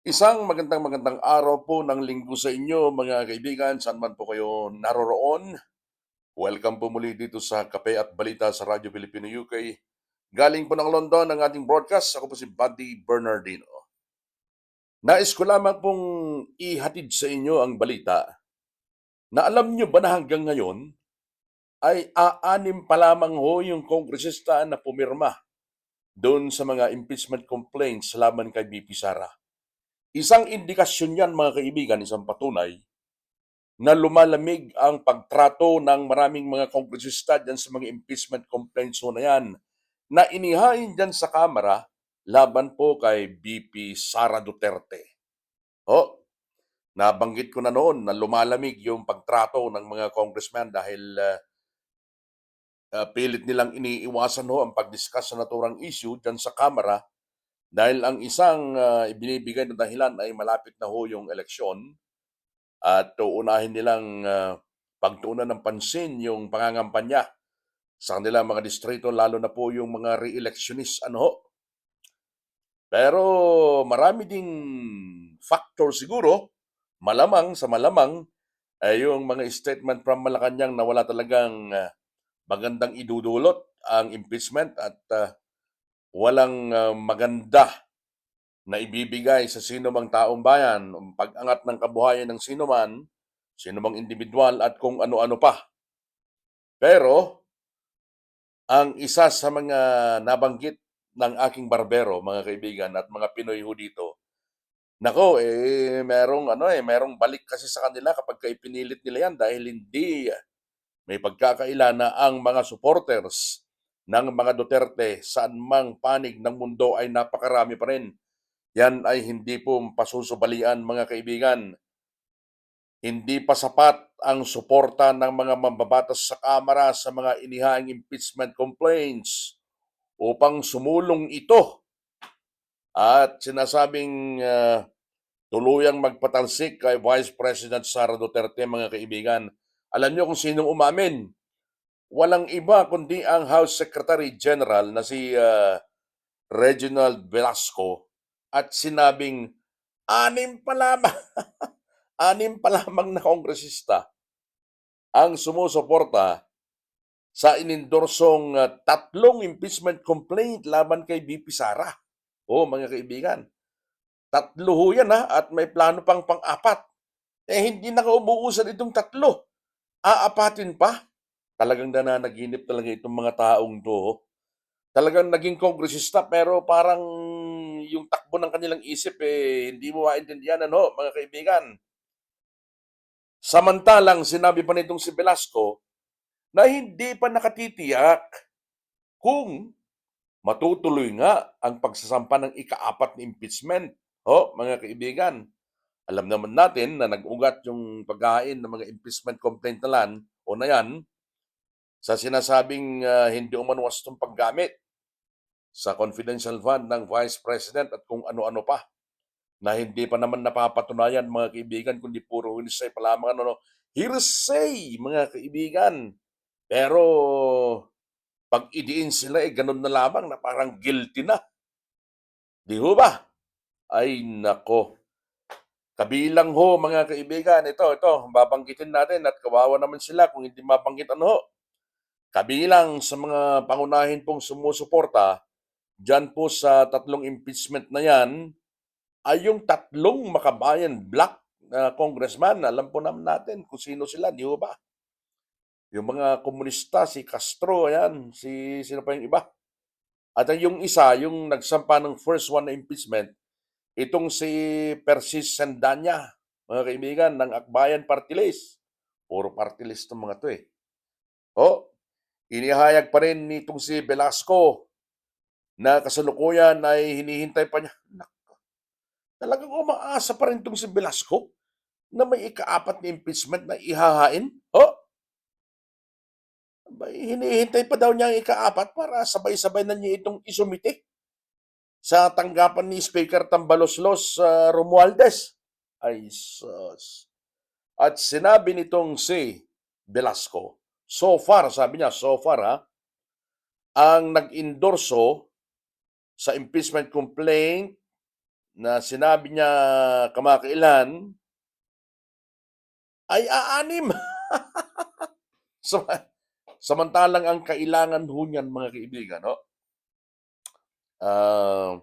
Isang magandang araw po ng linggo sa inyo mga kaibigan, saan man po kayo naroroon. Welcome po muli dito sa Kape at Balita sa Radyo Filipino UK. Galing po ng London ang ating broadcast. Ako po si Buddy Bernardino. Nais ko lamang pong ihatid sa inyo ang balita na alam nyo ba na hanggang ngayon ay aanim pa lamang ho yung kongresista na pumirma doon sa mga impeachment complaints laban kay BP Sara. Isang indikasyon yan mga kaibigan, isang patunay na lumalamig ang pagtrato ng maraming mga kongresista dyan sa mga impeachment complaints ho na yan na inihain dyan sa Kamara laban po kay BP Sara Duterte. O, nabanggit ko na noon na lumalamig yung pagtrato ng mga congressman dahil pilit nilang iniiwasan ho ang pag-discuss sa naturang issue dyan sa Kamara dahil ang isang ibinibigay na dahilan ay malapit na ho yung eleksyon at uunahin nilang pagtuunan ng pansin yung pangangampanya sa kanilang mga distrito, lalo na po yung mga re-electionist. Pero marami ding factor siguro, malamang sa malamang, ay yung mga statement from Malacanang na wala talagang magandang idudulot ang impeachment at walang maganda na ibibigay sa sino mang taong bayan, ang pag-angat ng kabuhayan ng sino man, sino mang individual at kung ano-ano pa. Pero ang isa sa mga nabanggit ng aking barbero, mga kaibigan, at mga Pinoy ho dito, nako, merong balik kasi sa kanila kapag ipinilit nila yan dahil hindi may pagkakaila na ang mga supporters ng mga Duterte saan mang panig ng mundo ay napakarami pa rin. Yan ay hindi po pasusubalian mga kaibigan. Hindi pa sapat ang suporta ng mga mambabatas sa Kamara sa mga inihaing impeachment complaints upang sumulong ito at sinasabing tuluyang magpatalsik kay Vice President Sara Duterte, mga kaibigan. Alam niyo kung sinong umamin? Walang iba kundi ang House Secretary General na si Reginald Velasco at sinabing anim pa lamang, anim pa lamang na kongresista ang sumusuporta sa inindorsong tatlong impeachment complaint laban kay BP Sara. Mga kaibigan, tatlo ho yan at may plano pang pang-apat. Hindi na kaubuusan itong tatlo. Aapatin pa. Talagang nananaginip talaga itong mga taong to. Talagang naging kongresista pero parang yung takbo ng kanilang isip hindi mo maintindihan mga kaibigan. Samantalang sinabi pa nitong si Velasco na hindi pa nakatitiyak kung matutuloy nga ang pagsasampa ng ikaapat na impeachment. Mga kaibigan, alam naman natin na nag-ugat yung paghahain ng mga impeachment complaint na yan sa sinasabing hindi umano wastong paggamit sa confidential fund ng Vice President at kung ano-ano pa na hindi pa naman napapatunayan mga kaibigan kundi puro hearsay pa lamang hearsay mga kaibigan. Pero pag idiin sila ganun na lamang na parang guilty na. Di ho ba? Ay nako. Kabilang ho mga kaibigan, ito, babanggitin natin at kawawa naman sila kung hindi mabanggitan ho. Kabilang sa mga pangunahin pong sumusuporta dyan po sa tatlong impeachment na yan ay yung tatlong makabayan black na congressman. Alam po naman natin kung sino sila, di ba? Yung mga komunista, si Castro, ayan, sino pa yung iba. At yung isa, yung nagsampa ng first one na impeachment, itong si Persis Sandanya, mga kaibigan, ng Akbayan Party List. Puro party list ng mga to eh. Inihayag pa rin nitong si Velasco na kasalukuyan ay hinihintay pa niya. Talagang umaasa pa rin itong si Velasco na may ikaapat na impeachment na ihahain? Hinihintay pa daw niya ang ikaapat para sabay-sabay na niya itong isumite sa tanggapan ni Speaker Tambaloslos Romualdez. Ay sus. At sinabi nitong si Velasco, so far, sabi niya, so far ang nag-endorso sa impeachment complaint na sinabi niya kamakailan ay aanim. Samantalang ang kailangan ho niyan, mga kaibigan, no? Ah,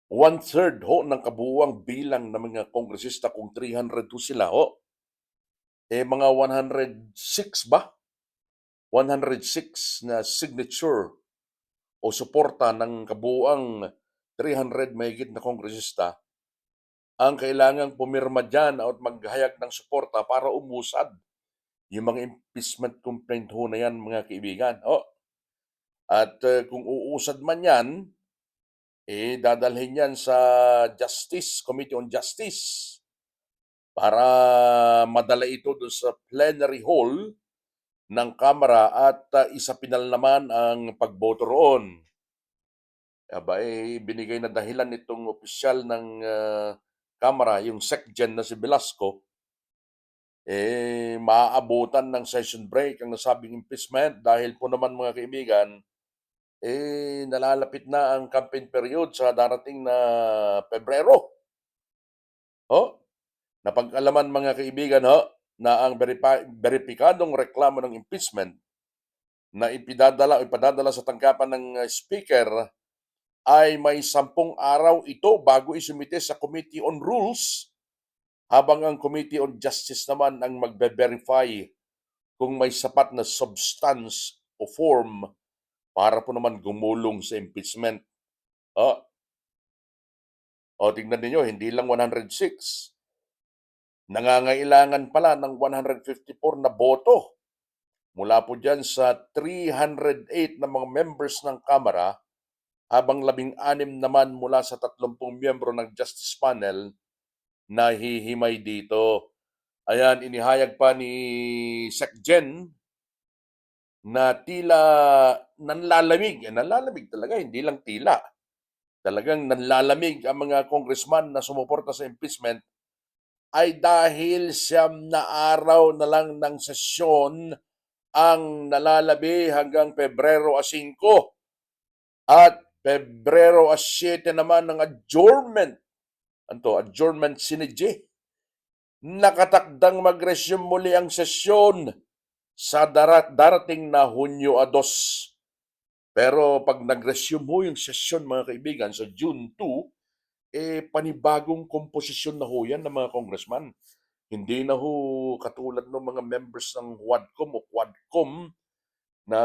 1/3 ho ng kabuuang bilang ng mga kongresista, kung 300 ho sila ho, mga 106 ba? 106 na signature o suporta ng kabuuang 300 mahigit na kongresista ang kailangang pumirma dyan at maghayag ng suporta para umusad yung mga impeachment complaint ho na yan, mga kaibigan. At kung uusad man yan, dadalhin yan sa Committee on Justice para madala ito doon sa plenary hall ng Kamara at isapinal naman ang pagboto roon. Binigay na dahilan nitong opisyal ng Kamara, yung SecGen na si Velasco, maaabutan ng session break ang nasabing impeachment dahil po naman, mga kaibigan, nalalapit na ang campaign period sa darating na Pebrero. Napag-alaman, mga kaibigan, na ang beripikadong reklamo ng impeachment na ipadadala sa tanggapan ng speaker ay may 10 araw ito bago isumite sa Committee on Rules, habang ang Committee on Justice naman ang magbe-verify kung may sapat na substance o form para po naman gumulong sa impeachment. Tingnan ninyo, hindi lang 106. Nangangailangan pala ng 154 na boto mula po dyan sa 308 na mga members ng Kamara, habang 16 naman mula sa 30 miyembro ng Justice Panel na hihimay dito. Ayan, inihayag pa ni SecGen na tila nanlalamig. Nanlalamig talaga, hindi lang tila. Talagang nanlalamig ang mga congressman na sumuporta sa impeachment ay dahil 9 na araw na lang ng sesyon ang nalalabi hanggang Pebrero 5 at Pebrero 7 naman ng adjournment. Adjournment sinidye. Nakatakdang mag-resume muli ang sesyon sa darating na Hunyo 2. Pero pag nag-resume ho yung sesyon, mga kaibigan, sa June 2, panibagong komposisyon na ho yan ng mga congressman. Hindi na ho katulad ng mga members ng WADCOM o QUADCOM na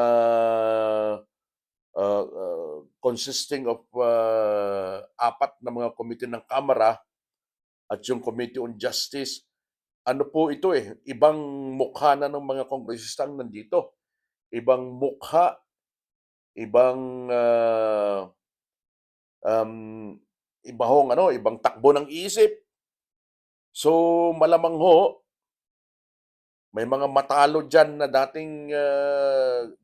consisting of 4 na mga komite ng Kamara at yung Committee on Justice. Ano po ito, ibang mukha na ng mga kongresista ang nandito. Ibang mukha, ibang ibang takbo ng isip. So malamang ho, may mga matalo dyan na dating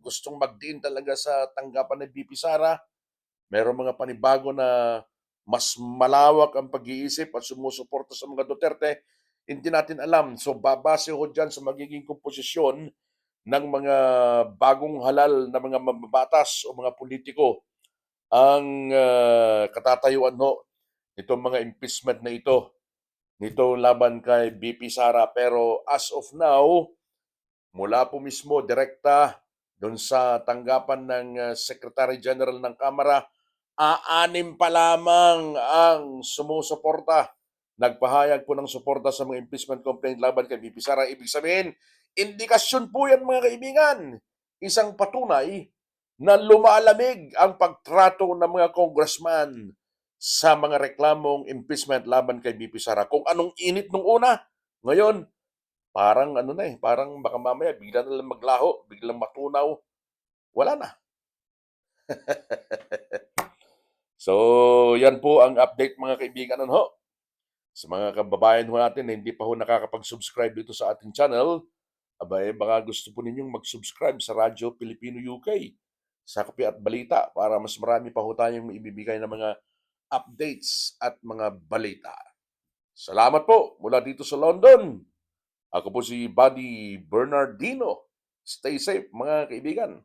gustong magdiin talaga sa tanggapan ng VP Sara. Merong mga panibago na mas malawak ang pag-iisip at sumusuporta sa mga Duterte. Hindi natin alam. So babase ho dyan sa magiging komposisyon ng mga bagong halal na mga mababatas o mga politiko ang katatayuan ho itong mga impeachment na ito, nito laban kay VP Sara. Pero as of now, mula po mismo direkta doon sa tanggapan ng Secretary General ng Kamara, 6 pa lamang ang sumusuporta. Nagpahayag po ng suporta sa mga impeachment complaint laban kay VP Sara. Ibig sabihin, indikasyon po yan, mga kaibigan. Isang patunay na lumalamig ang pagtrato ng mga congressman sa mga reklamong impeachment laban kay VP Sara. Kung anong init nung una, ngayon, parang parang baka mamaya bigla na lang maglaho, biglang matunaw, wala na. So, yan po ang update, mga kaibigan. Sa mga kababayan ho natin na hindi pa ho nakakapag-subscribe dito sa ating channel, baka gusto po ninyong mag-subscribe sa Radyo Pilipino UK, sa Kape at Balita, para mas marami pa ho tayong maibibigay na mga updates at mga balita. Salamat po mula dito sa London. Ako po si Buddy Bernardino. Stay safe, mga kaibigan.